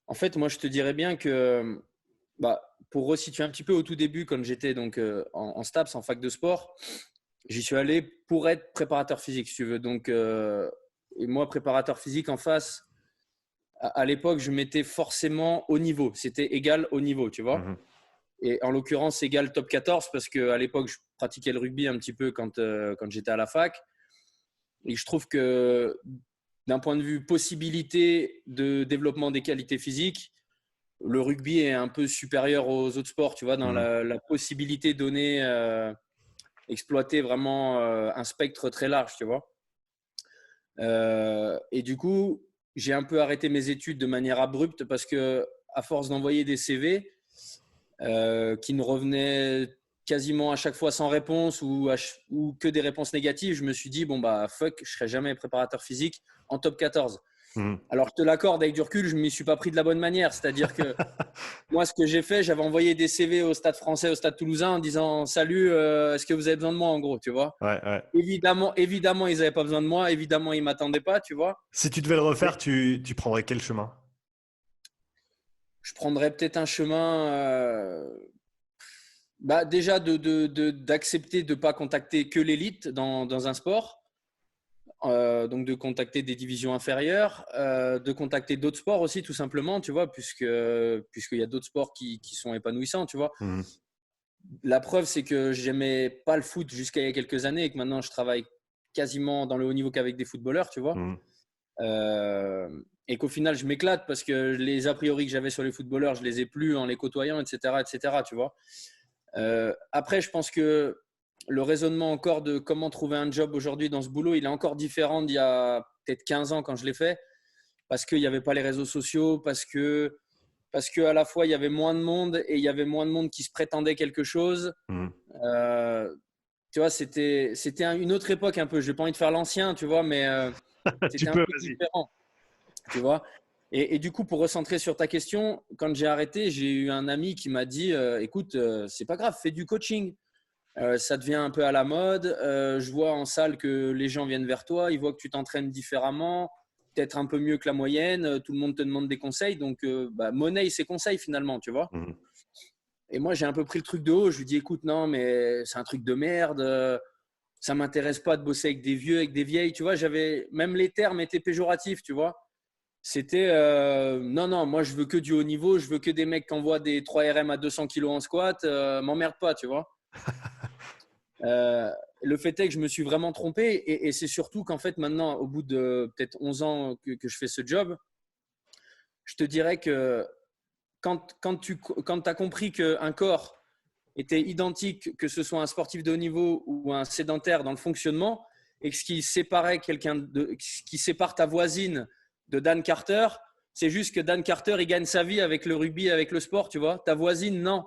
En fait, moi, je te dirais bien que, pour resituer un petit peu au tout début, quand j'étais donc en STAPS, en fac de sport, j'y suis allé pour être préparateur physique, si tu veux. Donc, et moi, préparateur physique en face, à l'époque, je mettais forcément au niveau. C'était égal au niveau, tu vois. Mhm. Et en l'occurrence, égal top 14 parce qu'à l'époque, je pratiquais le rugby un petit peu quand j'étais à la fac. Et je trouve que d'un point de vue possibilité de développement des qualités physiques, le rugby est un peu supérieur aux autres sports, tu vois, dans Mhm. la possibilité donnée, exploiter vraiment un spectre très large, tu vois. Et du coup, j'ai un peu arrêté mes études de manière abrupte parce que, à force d'envoyer des CV qui ne revenaient quasiment à chaque fois sans réponse ou que des réponses négatives, je me suis dit, bon, bah, fuck, je ne serai jamais préparateur physique en top 14. Mhm. Alors, je te l'accorde, avec du recul, je ne m'y suis pas pris de la bonne manière. C'est-à-dire que moi, ce que j'ai fait, j'avais envoyé des CV au Stade français, au Stade toulousain en disant salut, est-ce que vous avez besoin de moi en gros, tu vois. Ouais, ouais. Évidemment, ils n'avaient pas besoin de moi. Évidemment, ils ne m'attendaient pas, tu vois. Si tu devais le Mais refaire, tu prendrais quel chemin? je prendrais peut-être un chemin, déjà d'accepter de ne pas contacter que l'élite dans un sport. Donc de contacter des divisions inférieures, de contacter d'autres sports aussi tout simplement, tu vois, puisqu'il y a d'autres sports qui sont épanouissants, tu vois. Mhm. La preuve, c'est que j'aimais pas le foot jusqu'à il y a quelques années et que maintenant je travaille quasiment dans le haut niveau qu'avec des footballeurs, tu vois. Mhm. Euh, et qu'au final, je m'éclate parce que les a priori que j'avais sur les footballeurs, je les ai plus en les côtoyant, etc., tu vois. Après, je pense que le raisonnement encore de comment trouver un job aujourd'hui dans ce boulot, il est encore différent d'il y a peut-être 15 ans quand je l'ai fait, parce qu'il n'y avait pas les réseaux sociaux, parce que à la fois il y avait moins de monde et il y avait moins de monde qui se prétendait quelque chose. Mhm. Euh, Tu vois, c'était une autre époque un peu. Je n'ai pas envie de faire l'ancien, tu vois, mais Tu c'était un peux, peu vas-y. différent, tu vois. Et du coup, pour recentrer sur ta question, quand j'ai arrêté, j'ai eu un ami qui m'a dit, écoute, c'est pas grave, fais du coaching. Ça devient un peu à la mode. Je vois en salle que les gens viennent vers toi, ils voient que tu t'entraînes différemment, peut-être un peu mieux que la moyenne. Tout le monde te demande des conseils, donc monnaie ses conseils finalement, tu vois. Mhm. Et moi, j'ai un peu pris le truc de haut. Je lui dis, écoute, non, mais c'est un truc de merde. Ça m'intéresse pas de bosser avec des vieux, avec des vieilles. Tu vois, j'avais même les termes étaient péjoratifs, tu vois. C'était non, non, moi je veux que du haut niveau, je veux que des mecs qui envoient des 3 RM à 200 kilos en squat, m'emmerde pas, tu vois. Euh, le fait est que je me suis vraiment trompé et c'est surtout qu'en fait maintenant, au bout de peut-être 11 ans que je fais ce job, je te dirais que quand tu as compris qu'un corps était identique, que ce soit un sportif de haut niveau ou un sédentaire dans le fonctionnement, et que ce qui sépare ta voisine de Dan Carter, c'est juste que Dan Carter, il gagne sa vie avec le rugby, avec le sport, tu vois. Ta voisine, non.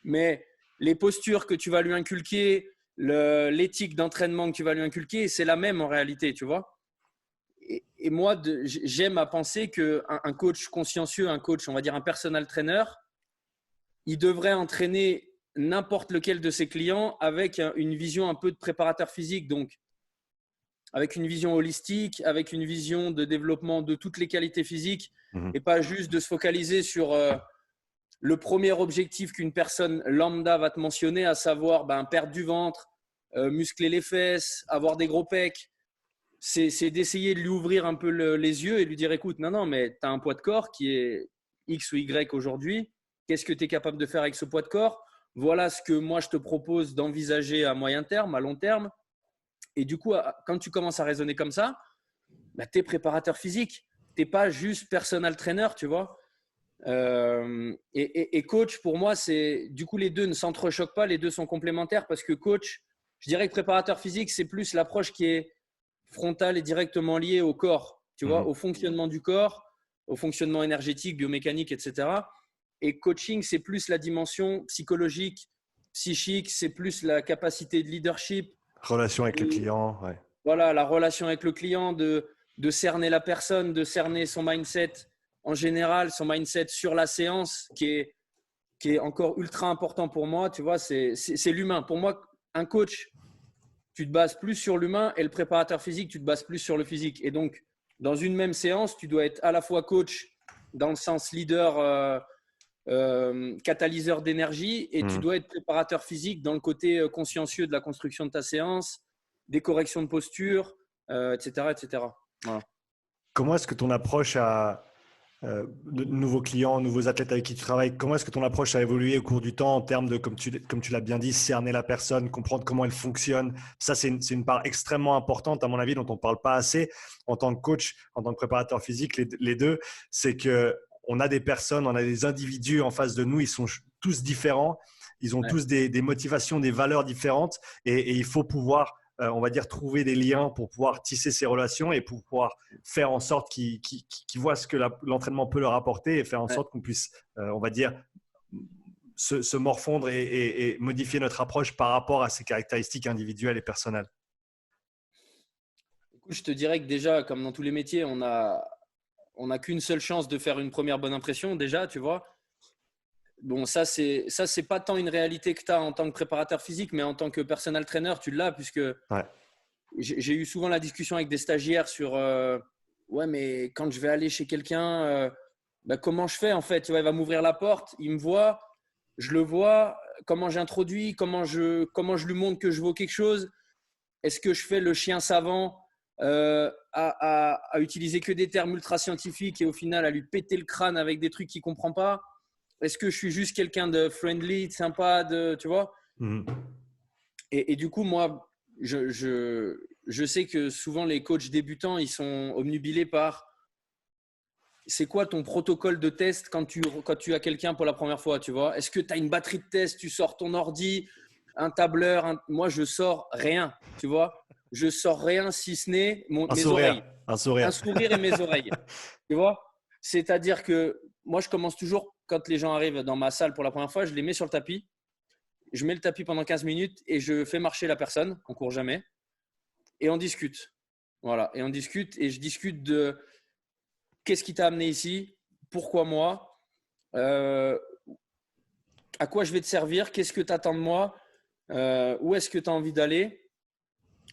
Mais les postures que tu vas lui inculquer, l'éthique d'entraînement que tu vas lui inculquer, c'est la même en réalité, tu vois. Et moi, j'aime à penser qu'un coach consciencieux, un coach, on va dire un personal trainer, il devrait entraîner n'importe lequel de ses clients avec une vision un peu de préparateur physique, donc avec une vision holistique, avec une vision de développement de toutes les qualités physiques Mhm. et pas juste de se focaliser sur le premier objectif qu'une personne lambda va te mentionner, à savoir perdre du ventre, muscler les fesses, avoir des gros pecs. C'est d'essayer de lui ouvrir un peu les yeux et lui dire écoute, non, non, mais tu as un poids de corps qui est X ou Y aujourd'hui. Qu'est-ce que tu es capable de faire avec ce poids de corps? Voilà ce que moi je te propose d'envisager à moyen terme, à long terme. Et du coup, quand tu commences à raisonner comme ça, tu es préparateur physique. Tu n'es pas juste personal trainer, tu vois. Et coach, pour moi, c'est du coup les deux ne s'entrechoquent pas, les deux sont complémentaires parce que coach, je dirais que préparateur physique, c'est plus l'approche qui est frontale et directement liée au corps, tu vois, Mhm. au fonctionnement du corps, au fonctionnement énergétique, biomécanique, etc. Et coaching, c'est plus la dimension psychologique, psychique, c'est plus la capacité de leadership, Relation avec le de, client, ouais. voilà, la relation avec le client, de cerner la personne, de cerner son mindset en général, son mindset sur la séance, qui est encore ultra important pour moi. Tu vois, c'est l'humain. Pour moi, un coach, tu te bases plus sur l'humain et le préparateur physique, tu te bases plus sur le physique. Et donc, dans une même séance, tu dois être à la fois coach dans le sens leader, catalyseur d'énergie, et tu dois être préparateur physique dans le côté consciencieux de la construction de ta séance, des corrections de posture, etc. etc. Voilà. Comment est-ce que ton approche à de nouveaux clients, nouveaux athlètes avec qui tu travailles, comment est-ce que ton approche a évolué au cours du temps en termes de, comme tu l'as bien dit, cerner la personne, comprendre comment elle fonctionne? Ça, c'est une part extrêmement importante, à mon avis, dont on ne parle pas assez en tant que coach, en tant que préparateur physique, les deux. C'est qu'on a des personnes, on a des individus en face de nous, ils sont tous différents, ils ont tous des motivations, des valeurs différentes, et il faut pouvoir on va dire, trouver des liens pour pouvoir tisser ces relations et pour pouvoir faire en sorte qu'ils voient ce que l'entraînement peut leur apporter et faire en sorte qu'on puisse, on va dire, se morfondre et modifier notre approche par rapport à ces caractéristiques individuelles et personnelles. Je te dirais que déjà, comme dans tous les métiers, on n'a qu'une seule chance de faire une première bonne impression déjà, tu vois. Bon, ça, c'est pas tant une réalité que tu as en tant que préparateur physique, mais en tant que personal trainer, tu l'as, puisque j'ai eu souvent la discussion avec des stagiaires sur ouais, mais quand je vais aller chez quelqu'un, comment je fais en fait? Tu vois, il va m'ouvrir la porte, il me voit, je le vois, comment j'introduis, comment je lui montre que je vaux quelque chose. Est-ce que je fais le chien savant à utiliser que des termes ultra scientifiques et au final à lui péter le crâne avec des trucs qu'il ne comprend pas? Est-ce que je suis juste quelqu'un de friendly, de sympa, tu vois? Et du coup, moi, je sais que souvent les coachs débutants, ils sont obnubilés par c'est quoi ton protocole de test quand tu as quelqu'un pour la première fois, tu vois? Est-ce que tu as une batterie de test, tu sors ton ordi, un tableur? Moi, je sors rien, tu vois? Je sors rien si ce n'est mes oreilles. Un sourire. Un sourire et mes oreilles, tu vois? C'est-à-dire que moi, je commence toujours, quand les gens arrivent dans ma salle pour la première fois, je les mets sur le tapis. Je mets le tapis pendant 15 minutes et je fais marcher la personne. On ne court jamais. Et on discute. Voilà. Et on discute et je discute de qu'est-ce qui t'a amené ici, pourquoi moi, à quoi je vais te servir, qu'est-ce que tu attends de moi, où est-ce que tu as envie d'aller.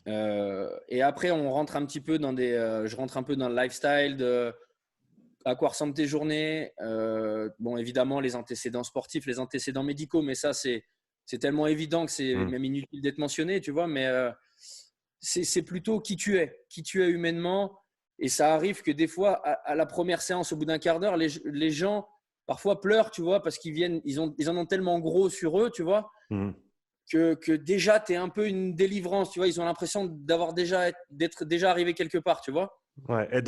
Et après, on rentre un petit peu dans je rentre un peu dans le lifestyle de à quoi ressemblent tes journées. Bon, évidemment, les antécédents sportifs, les antécédents médicaux, mais ça, c'est tellement évident que c'est même inutile d'être mentionné, tu vois. Mais c'est plutôt qui tu es humainement. Et ça arrive que des fois, à la première séance, au bout d'un quart d'heure, les gens parfois pleurent, tu vois, parce ils en ont tellement gros sur eux, tu vois, que déjà, tu es un peu une délivrance, tu vois. Ils ont l'impression d'être déjà arrivé quelque part, tu vois. Ouais, et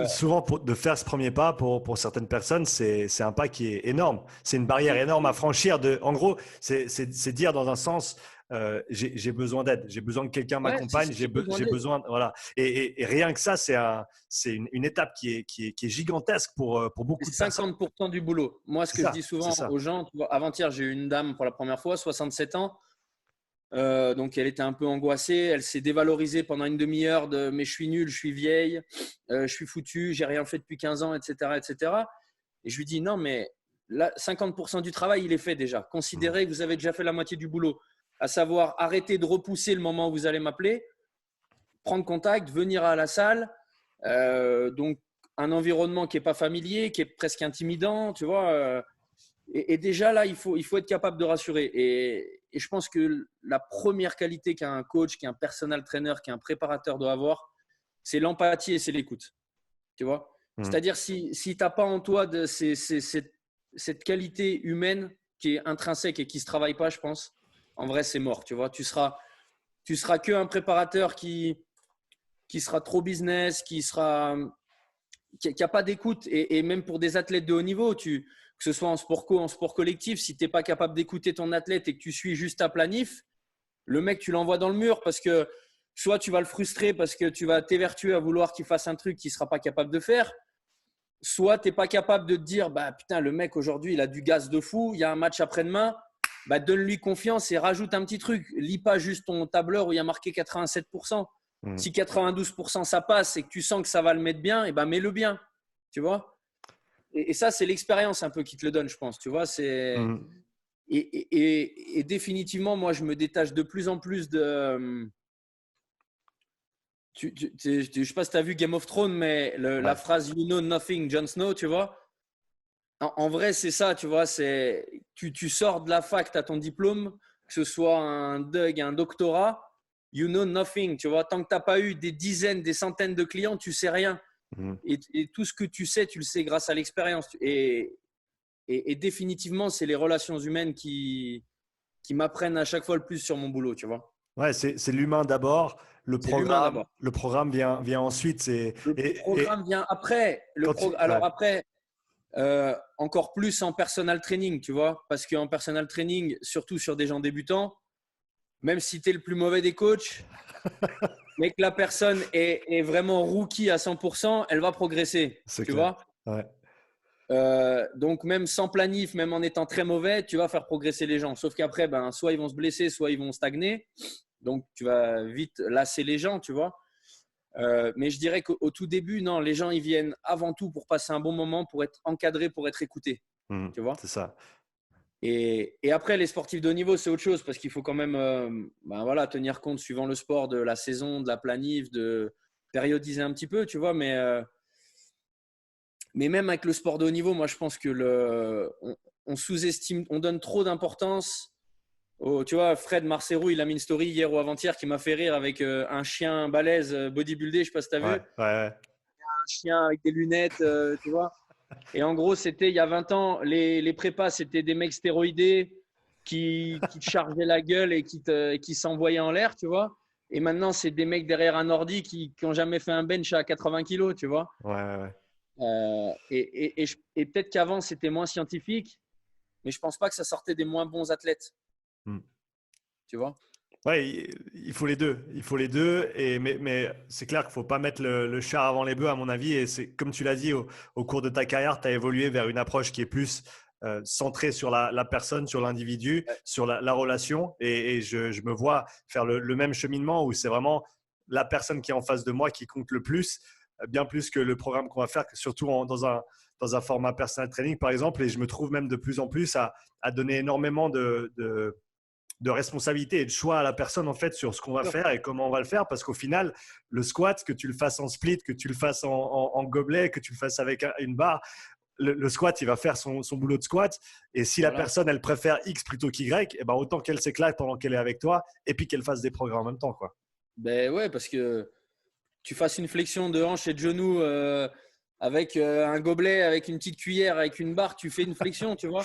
souvent, de faire ce premier pas, pour certaines personnes, c'est un pas qui est énorme. C'est une barrière énorme à franchir. En gros, c'est dire dans un sens, j'ai besoin d'aide, j'ai besoin que quelqu'un m'accompagne, j'ai besoin, voilà. Et rien que ça, c'est une étape qui est gigantesque pour beaucoup de personnes. 50% du boulot. Moi, ce que je dis souvent aux gens, tu vois, avant-hier, j'ai eu une dame pour la première fois, 67 ans. Donc elle était un peu angoissée, elle s'est dévalorisée pendant une demi-heure de mais je suis nul, je suis vieille, je suis foutu, j'ai rien fait depuis 15 ans, etc., etc. Et je lui dis non, mais là 50% du travail il est fait déjà. Considérez que vous avez déjà fait la moitié du boulot, à savoir arrêter de repousser le moment où vous allez m'appeler, prendre contact, venir à la salle. Donc un environnement qui est pas familier, qui est presque intimidant, tu vois. Et déjà là, il faut être capable de rassurer. Et je pense que la première qualité qu'un coach, qu'un personal trainer, qu'un préparateur doit avoir, c'est l'empathie et c'est l'écoute. Tu vois? C'est-à-dire si tu n'as pas en toi cette qualité humaine qui est intrinsèque et qui ne se travaille pas, je pense, en vrai, c'est mort. Tu vois? Tu seras qu'un préparateur qui sera trop business, qui n'a pas d'écoute. Et même pour des athlètes de haut niveau, que ce soit en sport co, en sport collectif, si tu n'es pas capable d'écouter ton athlète et que tu suis juste ta planif, le mec, tu l'envoies dans le mur parce que soit tu vas le frustrer parce que tu vas t'évertuer à vouloir qu'il fasse un truc qu'il ne sera pas capable de faire, soit tu n'es pas capable de te dire bah, putain, le mec aujourd'hui, il a du gaz de fou, il y a un match après-demain, bah, donne-lui confiance et rajoute un petit truc. Lis pas juste ton tableur où il y a marqué 87%. Si 92% ça passe et que tu sens que ça va le mettre bien, et ben mets-le bien. Tu vois? Et ça, c'est l'expérience un peu qui te le donne, je pense. Tu vois, et définitivement, moi, je me détache de plus en plus de. Je ne sais pas si tu as vu Game of Thrones, mais la phrase You know nothing, Jon Snow, tu vois. en vrai, c'est ça, tu vois. Tu sors de la fac, tu as ton diplôme, que ce soit un DUG, un doctorat, you know nothing, tu vois. Tant que tu n'as pas eu des dizaines, des centaines de clients, tu sais rien. Mhm. Et tout ce que tu le sais grâce à l'expérience. Et définitivement, c'est les relations humaines qui m'apprennent à chaque fois le plus sur mon boulot, tu vois. Ouais, c'est l'humain d'abord, C'est l'humain d'abord. le programme vient ensuite. Le Et programme vient après. Alors ouais. après, encore plus en personal training, tu vois. Parce qu'en personal training, surtout sur des gens débutants, même si tu es le plus mauvais des coachs, mais que la personne est vraiment rookie à 100%, elle va progresser, C'est tu clair. vois. Ouais. Donc même sans planif, même en étant très mauvais, tu vas faire progresser les gens. Sauf qu'après, ben, soit ils vont se blesser, soit ils vont stagner. Donc tu vas vite lasser les gens, tu vois. Mais je dirais qu'au tout début, non, les gens ils viennent avant tout pour passer un bon moment, pour être encadrés, pour être écoutés, Mhm. tu vois. C'est ça. Et après, les sportifs de haut niveau, c'est autre chose parce qu'il faut quand même ben voilà, tenir compte suivant le sport de la saison, de la planif, de périodiser un petit peu, tu vois. Mais même avec le sport de haut niveau, moi, je pense que on sous-estime, on donne trop d'importance. Tu vois, Fred Marcero, il a mis une story hier ou avant-hier qui m'a fait rire avec un chien balèze bodybuildé, je sais pas si tu as vu. Ouais, ouais, ouais. Un chien avec des lunettes, tu vois. Et en gros, c'était il y a 20 ans, les prépas, c'était des mecs stéroïdés qui te chargeaient la gueule et qui s'envoyaient en l'air, tu vois. Et maintenant, c'est des mecs derrière un ordi qui n'ont jamais fait un bench à 80 kilos, tu vois. Ouais, ouais, ouais. Et peut-être qu'avant, c'était moins scientifique, mais je pense pas que ça sortait des moins bons athlètes, Mhm. tu vois. Ouais, il faut les deux. Il faut les deux. Mais c'est clair qu'il ne faut pas mettre le chat avant les bœufs, à mon avis. Et c'est comme tu l'as dit, au cours de ta carrière, tu as évolué vers une approche qui est plus centrée sur la personne, sur l'individu, Ouais, sur la relation. Et je me vois faire le même cheminement où c'est vraiment la personne qui est en face de moi qui compte le plus, bien plus que le programme qu'on va faire, surtout dans un format personal training, par exemple. Et je me trouve même de plus en plus à donner énormément de responsabilité et de choix à la personne en fait sur ce qu'on va sûr. faire et comment on va le faire parce qu'au final le squat, que tu le fasses en split, que tu le fasses en gobelet, que tu le fasses avec une barre, le squat il va faire son boulot de squat et si la Voilà. personne elle préfère X plutôt qu'Y, et ben autant qu'elle s'éclate pendant qu'elle est avec toi et puis qu'elle fasse des progrès en même temps quoi. Ben ouais, parce que tu fasses une flexion de hanche et de genou avec un gobelet, avec une petite cuillère, avec une barre, tu fais une flexion, tu vois.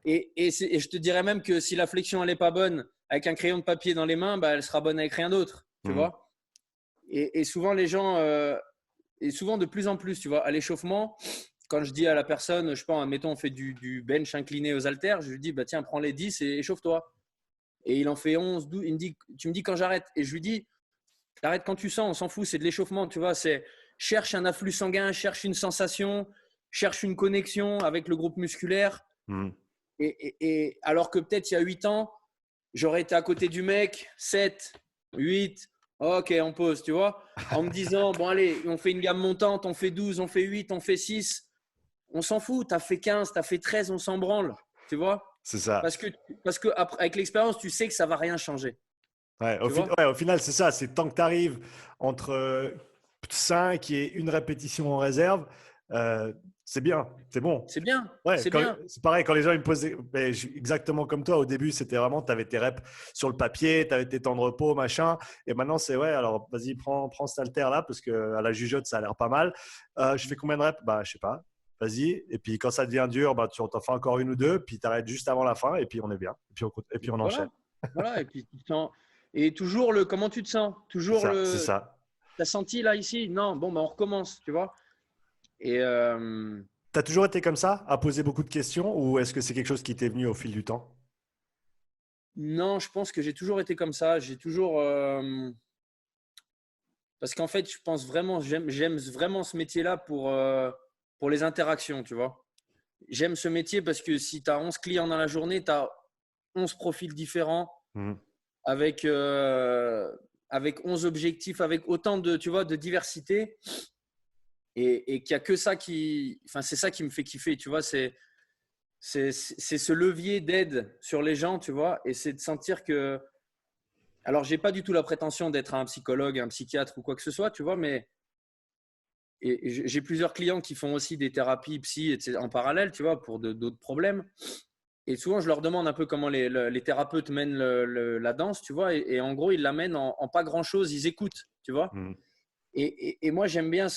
Et je te dirais même que si la flexion elle est pas bonne, avec un crayon de papier dans les mains, bah, elle sera bonne avec rien d'autre, tu Mmh. vois. Et souvent les gens, et souvent de plus en plus, tu vois, à l'échauffement, quand je dis à la personne, je sais pas, admettons, on fait du bench incliné aux haltères, je lui dis, bah, tiens, prends les 10 et échauffe-toi. Et il en fait 11, 12, il me dit, tu me dis quand j'arrête. Et je lui dis, t'arrêtes quand tu sens, on s'en fout, c'est de l'échauffement, tu vois. C'est cherche un afflux sanguin, cherche une sensation, cherche une connexion avec le groupe musculaire. Mmh. Et alors que peut-être il y a 8 ans, j'aurais été à côté du mec, 7, 8, ok, on pose, tu vois, en me disant, bon allez, on fait une gamme montante, on fait 12, on fait 8, on fait 6, on s'en fout, tu as fait 15, tu as fait 13, on s'en branle, tu vois, C'est ça. parce que après, avec l'expérience, tu sais que ça va rien changer, Ouais, tu vois. ouais, au final, c'est ça. C'est tant que tu arrives entre 5 et une répétition en réserve, c'est bien, c'est bon. C'est bien, Ouais, c'est bien. c'est pareil, quand les gens ils me posent exactement comme toi, au début, c'était vraiment, tu avais tes reps sur le papier, tu avais tes temps de repos, machin. Et maintenant, c'est ouais, alors vas-y, prends cet haltère là, parce qu'à la jugeote, ça a l'air pas mal. Je fais combien de reps? Bah, je sais pas. Vas-y. Et puis quand ça devient dur, bah, tu en fais encore une ou deux, puis tu arrêtes juste avant la fin, et puis on est bien. Et puis on enchaîne. Voilà, voilà. Et puis tu te sens, et toujours le comment tu te sens, C'est toujours ça, c'est le, ça. t'as senti là ici? Non, bon, ben on recommence, tu vois. Et Tu as toujours été comme ça, à poser beaucoup de questions, ou est-ce que c'est quelque chose qui t'est venu au fil du temps? non, je pense que j'ai toujours été comme ça. J'ai toujours. Parce qu'en fait, je pense vraiment, j'aime vraiment ce métier-là pour les interactions, tu vois. J'aime ce métier parce que si tu as 11 clients dans la journée, tu as 11 profils différents Mhm. avec, avec 11 objectifs, avec autant de, tu vois, de diversité. Et qu'il n'y a que ça qui. Enfin, c'est ça qui me fait kiffer, tu vois. C'est ce levier d'aide sur les gens, tu vois. Et c'est de sentir que. Alors, j'ai pas du tout la prétention d'être un psychologue, un psychiatre ou quoi que ce soit, tu vois, mais j'ai plusieurs clients qui font aussi des thérapies psy en parallèle, tu vois, pour d'autres problèmes. Et souvent, je leur demande un peu comment les thérapeutes mènent la danse, tu vois. Et en gros, ils la mènent en pas grand-chose. Ils écoutent, tu vois. Et moi, j'aime bien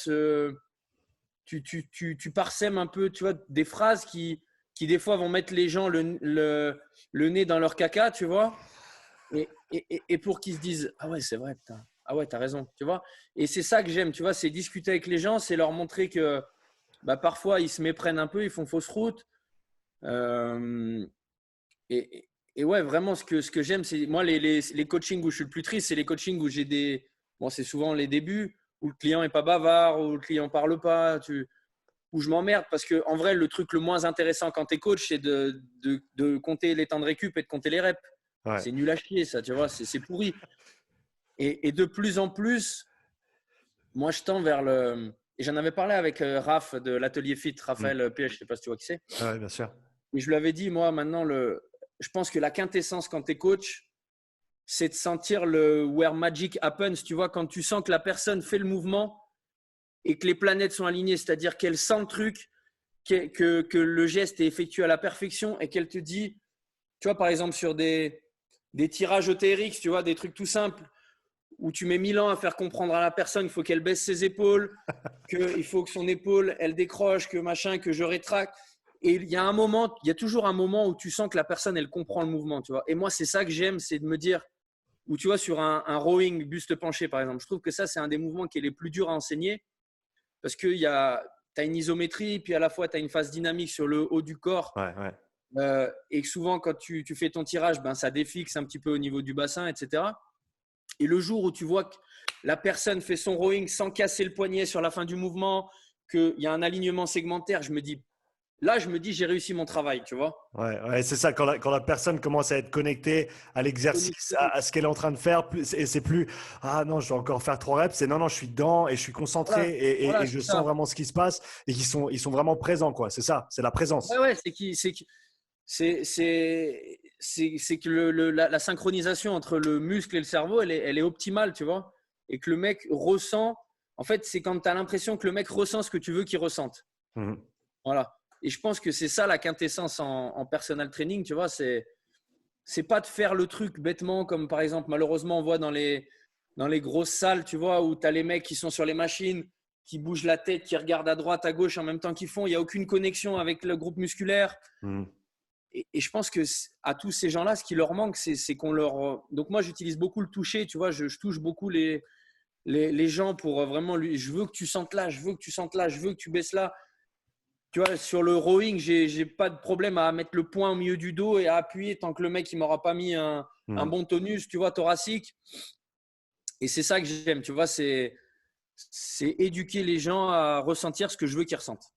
tu parsèmes un peu, tu vois, des phrases qui des fois vont mettre les gens le nez dans leur caca, tu vois. Et pour qu'ils se disent « Ah ouais, c'est vrai, putain. Ah ouais, t'as raison. » Tu vois. Et c'est ça que j'aime, tu vois. C'est discuter avec les gens, c'est leur montrer que parfois, ils se méprennent un peu, ils font fausse route. Et ouais, vraiment, ce que j'aime, c'est moi, les coachings où je suis le plus triste, c'est les coachings où j'ai des… Bon, c'est souvent les débuts, où le client n'est pas bavard, où le client ne parle pas, où je m'emmerde. Parce qu'en vrai, le truc le moins intéressant quand tu es coach, c'est de compter les temps de récup et de compter les reps. Ouais. C'est nul à chier, ça, tu vois, c'est pourri. Et de plus en plus, moi, je tends vers le… Et j'en avais parlé avec Raph de l'Atelier Fit, Raphaël P, je ne sais pas si tu vois qui c'est. Ouais, bien sûr. Et je lui avais dit, moi, maintenant, je pense que la quintessence quand tu es coach, c'est de sentir le where magic happens. Tu vois, quand tu sens que la personne fait le mouvement et que les planètes sont alignées, c'est-à-dire qu'elle sent le truc, que le geste est effectué à la perfection et qu'elle te dit, tu vois, par exemple, sur des tirages ETRX, tu vois, des trucs tout simples où tu mets 1000 ans à faire comprendre à la personne qu'il faut qu'elle baisse ses épaules, qu'il faut que son épaule, elle décroche, que machin, que je rétracte. Et il y a toujours un moment où tu sens que la personne, elle comprend le mouvement, tu vois. Et moi, c'est ça que j'aime, c'est de me dire, ou tu vois, sur un rowing buste penché, par exemple, je trouve que ça, c'est un des mouvements qui est les plus durs à enseigner parce que tu as une isométrie, puis à la fois, tu as une phase dynamique sur le haut du corps. Ouais, ouais. Et que souvent, quand tu fais ton tirage, ça défixe un petit peu au niveau du bassin, etc. Et le jour où tu vois que la personne fait son rowing sans casser le poignet sur la fin du mouvement, qu'il y a un alignement segmentaire, je me dis, j'ai réussi mon travail, tu vois. Ouais, ouais, c'est ça, quand la personne commence à être connectée à l'exercice, à ce qu'elle est en train de faire, et c'est plus ah non, je dois encore faire 3 reps, c'est non, non, je suis dedans et je suis concentré Voilà, et je c'est sens ça. vraiment ce qui se passe et ils sont vraiment présents, quoi. C'est ça, c'est la présence. Ouais, c'est que la synchronisation entre le muscle et le cerveau, elle est optimale, tu vois. Et que le mec ressent, en fait, c'est quand tu as l'impression que le mec ressent ce que tu veux qu'il ressente. Mhm. Voilà. Et je pense que c'est ça la quintessence en personal training, tu vois. C'est pas de faire le truc bêtement, comme par exemple, malheureusement, on voit dans les grosses salles, tu vois, où tu as les mecs qui sont sur les machines, qui bougent la tête, qui regardent à droite, à gauche en même temps qu'ils font. Il n'y a aucune connexion avec le groupe musculaire. Mhm. Et je pense que à tous ces gens-là, ce qui leur manque, c'est qu'on leur… Donc moi, j'utilise beaucoup le toucher, tu vois, je touche beaucoup les gens pour vraiment lui… Je veux que tu sentes là, je veux que tu sentes là, je veux que tu baisses là. Tu vois, sur le rowing, j'ai pas de problème à mettre le poing au milieu du dos et à appuyer tant que le mec, il m'aura pas mis un Mhm. bon tonus, tu vois, thoracique. Et c'est ça que j'aime, tu vois, c'est éduquer les gens à ressentir ce que je veux qu'ils ressentent.